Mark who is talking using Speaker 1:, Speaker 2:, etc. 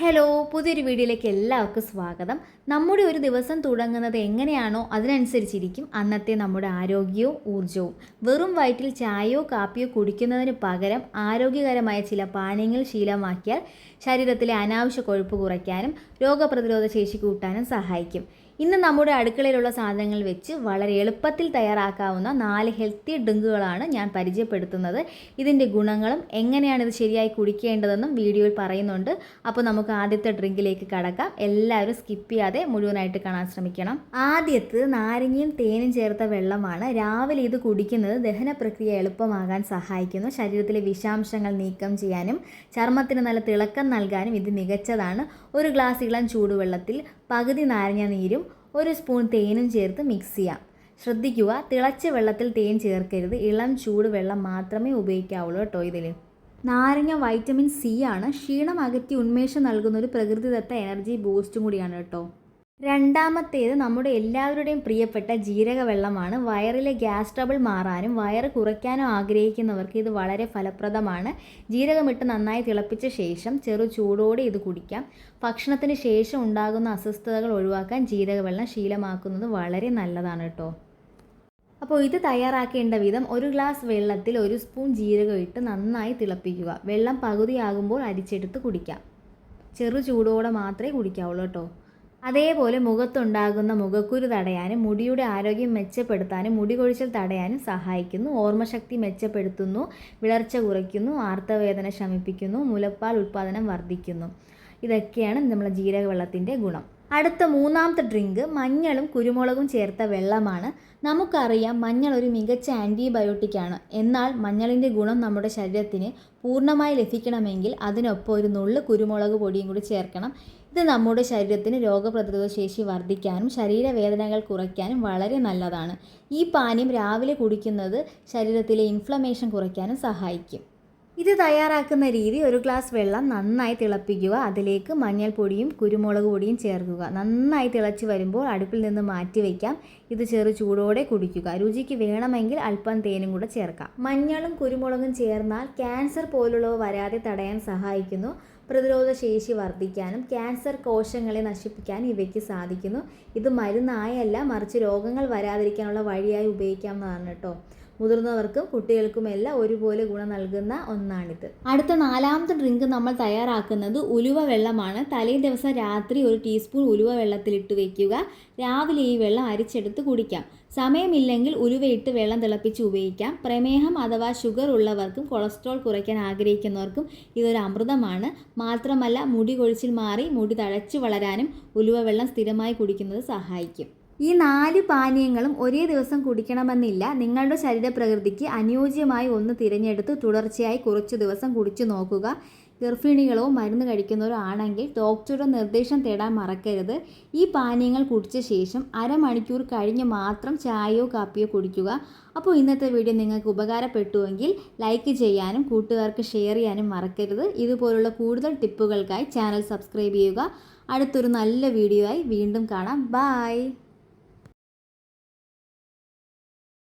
Speaker 1: Hello, പുതിയൊരു വീഡിയോയിലേക്ക് എല്ലാവർക്കും സ്വാഗതം. നമ്മുടെ ഒരു ദിവസം തുടങ്ങുന്നത് എങ്ങനെയാണോ അതിനനുസരിച്ചിരിക്കും അന്നത്തെ നമ്മുടെ ആരോഗ്യവും ഊർജ്ജവും. വെറും വയറ്റിൽ ചായയോ കാപ്പിയോ കുടിക്കുന്നതിന് പകരം ആരോഗ്യകരമായ ചില പാനീയങ്ങൾ ശീലമാക്കിയാൽ ശരീരത്തിലെ അനാവശ്യ കൊഴുപ്പ് കുറയ്ക്കാനും രോഗപ്രതിരോധ ശേഷി കൂട്ടാനും സഹായിക്കും. ഇന്ന് നമ്മുടെ അടുക്കളയിലുള്ള സാധനങ്ങൾ വെച്ച് വളരെ എളുപ്പത്തിൽ തയ്യാറാക്കാവുന്ന 4 ഹെൽത്തി ഡ്രിങ്കുകളാണ് ഞാൻ പരിചയപ്പെടുത്തുന്നത്. ഇതിൻ്റെ ഗുണങ്ങളും എങ്ങനെയാണ് ഇത് ശരിയായി കുടിക്കേണ്ടതെന്നും വീഡിയോയിൽ പറയുന്നുണ്ട്. അപ്പോൾ നമുക്ക് ആദ്യത്തെ ഡ്രിങ്കിലേക്ക് കടക്കാം. എല്ലാവരും സ്കിപ്പ് ചെയ്യാതെ മുഴുവനായിട്ട് കാണാൻ ശ്രമിക്കണം. ആദ്യത്തെ നാരങ്ങയും തേനും ചേർത്ത വെള്ളമാണ്. രാവിലെ ഇത് കുടിക്കുന്നത് ദഹന പ്രക്രിയ എളുപ്പമാകാൻ സഹായിക്കുന്നു. ശരീരത്തിലെ വിഷാംശങ്ങൾ നീക്കം ചെയ്യാനും ചർമ്മത്തിന് നല്ല തിളക്കം നൽകാനും ഇത് മികച്ചതാണ്. ഒരു ഗ്ലാസ് ഇളം ചൂടുവെള്ളത്തിൽ പകുതി നാരങ്ങ നീരും 1 സ്പൂൺ തേനും ചേർത്ത് മിക്സ് ചെയ്യാം. ശ്രദ്ധിക്കുക, തിളച്ച വെള്ളത്തിൽ തേൻ ചേർക്കരുത്. ഇളം ചൂട് വെള്ളം മാത്രമേ ഉപയോഗിക്കാവുള്ളൂ കേട്ടോ. ഇതിൽ നാരങ്ങ വൈറ്റമിൻ സി ആണ്. ക്ഷീണം അകറ്റി ഉന്മേഷം നൽകുന്ന ഒരു പ്രകൃതിദത്ത എനർജി ബൂസ്റ്റും കൂടിയാണ് കേട്ടോ. രണ്ടാമത്തേത് നമ്മുടെ എല്ലാവരുടെയും പ്രിയപ്പെട്ട ജീരക വെള്ളമാണ്. വയറിലെ ഗ്യാസ് ട്രബിൾ മാറാനും വയറ് കുറയ്ക്കാനും ആഗ്രഹിക്കുന്നവർക്ക് ഇത് വളരെ ഫലപ്രദമാണ്. ജീരകമിട്ട് നന്നായി തിളപ്പിച്ച ശേഷം ചെറു ചൂടോടെ ഇത് കുടിക്കാം. ഭക്ഷണത്തിന് ശേഷം ഉണ്ടാകുന്ന അസ്വസ്ഥതകൾ ഒഴിവാക്കാൻ ജീരകവെള്ളം ശീലമാക്കുന്നത് വളരെ നല്ലതാണ് കേട്ടോ. അപ്പോൾ ഇത് തയ്യാറാക്കേണ്ട വിധം: 1 ഗ്ലാസ് വെള്ളത്തിൽ 1 സ്പൂൺ ജീരകം ഇട്ട് നന്നായി തിളപ്പിക്കുക. വെള്ളം പകുതിയാകുമ്പോൾ അരിച്ചെടുത്ത് കുടിക്കാം. ചെറു ചൂടോടെ മാത്രമേ കുടിക്കാവുള്ളൂ കേട്ടോ. അതേപോലെ മുഖത്തുണ്ടാകുന്ന മുഖക്കുരു തടയാനും മുടിയുടെ ആരോഗ്യം മെച്ചപ്പെടുത്താനും മുടി കൊഴിച്ചിൽ തടയാനും സഹായിക്കുന്നു. ഓർമ്മശക്തി മെച്ചപ്പെടുത്തുന്നു, വിളർച്ച കുറയ്ക്കുന്നു, ആർത്തവേദന ശമിപ്പിക്കുന്നു, മുലപ്പാൽ ഉൽപ്പാദനം വർദ്ധിക്കുന്നു. ഇതൊക്കെയാണ് നമ്മുടെ ജീരക വെള്ളത്തിൻ്റെ ഗുണം. അടുത്ത മൂന്നാമത്തെ ഡ്രിങ്ക് മഞ്ഞളും കുരുമുളകും ചേർത്ത വെള്ളമാണ്. നമുക്കറിയാം, മഞ്ഞൾ ഒരു മികച്ച ആൻറ്റിബയോട്ടിക്കാണ്. എന്നാൽ മഞ്ഞളിൻ്റെ ഗുണം നമ്മുടെ ശരീരത്തിന് പൂർണ്ണമായി ലഭിക്കണമെങ്കിൽ അതിനൊപ്പം ഒരു നുള്ള് കുരുമുളക് പൊടിയും കൂടി ചേർക്കണം. ഇത് നമ്മുടെ ശരീരത്തിന് രോഗപ്രതിരോധ ശേഷി വർദ്ധിക്കാനും ശരീരവേദനകൾ കുറയ്ക്കാനും വളരെ നല്ലതാണ്. ഈ പാനീയം രാവിലെ കുടിക്കുന്നത് ശരീരത്തിലെ ഇൻഫ്ലമേഷൻ കുറയ്ക്കാനും സഹായിക്കും. ഇത് തയ്യാറാക്കുന്ന രീതി: 1 ഗ്ലാസ് വെള്ളം നന്നായി തിളപ്പിക്കുക. അതിലേക്ക് മഞ്ഞൾപ്പൊടിയും കുരുമുളക് പൊടിയും ചേർക്കുക. നന്നായി തിളച്ച് വരുമ്പോൾ അടുപ്പിൽ നിന്ന് മാറ്റി വയ്ക്കാം. ഇത് ചെറു ചൂടോടെ കുടിക്കുക. രുചിക്ക് വേണമെങ്കിൽ അല്പം തേനും കൂടെ ചേർക്കാം. മഞ്ഞളും കുരുമുളകും ചേർന്നാൽ ക്യാൻസർ പോലുള്ളവ വരാതെ തടയാൻ സഹായിക്കുന്നു. പ്രതിരോധ ശേഷി വർദ്ധിക്കാനും ക്യാൻസർ കോശങ്ങളെ നശിപ്പിക്കാനും ഇവയ്ക്ക് സാധിക്കുന്നു. ഇത് മരുന്നായല്ല, മറിച്ച് രോഗങ്ങൾ വരാതിരിക്കാനുള്ള വഴിയായി ഉപയോഗിക്കാവുന്നതാണ് കേട്ടോ. മുതിർന്നവർക്കും കുട്ടികൾക്കുമെല്ലാം ഒരുപോലെ ഗുണം നൽകുന്ന ഒന്നാണിത്. അടുത്ത 4ാമത്തെ ഡ്രിങ്ക് നമ്മൾ തയ്യാറാക്കുന്നത് ഉലുവ വെള്ളമാണ്. തലേ ദിവസം രാത്രി 1 ടീസ്പൂൺ ഉലുവ വെള്ളത്തിലിട്ട് വയ്ക്കുക. രാവിലെ ഈ വെള്ളം അരിച്ചെടുത്ത് കുടിക്കാം. സമയമില്ലെങ്കിൽ ഉലുവയിട്ട് വെള്ളം തിളപ്പിച്ച് ഉപയോഗിക്കാം. പ്രമേഹം അഥവാ ഷുഗർ ഉള്ളവർക്കും കൊളസ്ട്രോൾ കുറയ്ക്കാൻ ആഗ്രഹിക്കുന്നവർക്കും ഇതൊരു അമൃതമാണ്. മാത്രമല്ല, മുടി കൊഴിച്ചിൽ മാറി മുടി തഴച്ചു വളരാനും ഉലുവ വെള്ളം സ്ഥിരമായി കുടിക്കുന്നത് സഹായിക്കും. ഈ 4 പാനീയങ്ങളും ഒരേ ദിവസം കുടിക്കണമെന്നില്ല. നിങ്ങളുടെ ശരീരപ്രകൃതിക്ക് അനുയോജ്യമായി ഒന്ന് തിരഞ്ഞെടുത്ത് തുടർച്ചയായി കുറച്ച് ദിവസം കുടിച്ചു നോക്കുക. ഗർഭിണികളോ മരുന്ന് കഴിക്കുന്നവരോ ആണെങ്കിൽ ഡോക്ടറുടെ നിർദ്ദേശം തേടാൻ മറക്കരുത്. ഈ പാനീയങ്ങൾ കുടിച്ച ശേഷം അരമണിക്കൂർ കഴിഞ്ഞ് മാത്രം ചായയോ കാപ്പിയോ കുടിക്കുക. അപ്പോൾ ഇന്നത്തെ വീഡിയോ നിങ്ങൾക്ക് ഉപകാരപ്പെട്ടുവെങ്കിൽ ലൈക്ക് ചെയ്യാനും കൂട്ടുകാർക്ക് ഷെയർ ചെയ്യാനും മറക്കരുത്. ഇതുപോലുള്ള കൂടുതൽ ടിപ്പുകൾക്കായി ചാനൽ സബ്സ്ക്രൈബ് ചെയ്യുക. അടുത്തൊരു നല്ല വീഡിയോ ആയി വീണ്ടും കാണാം. ബൈ.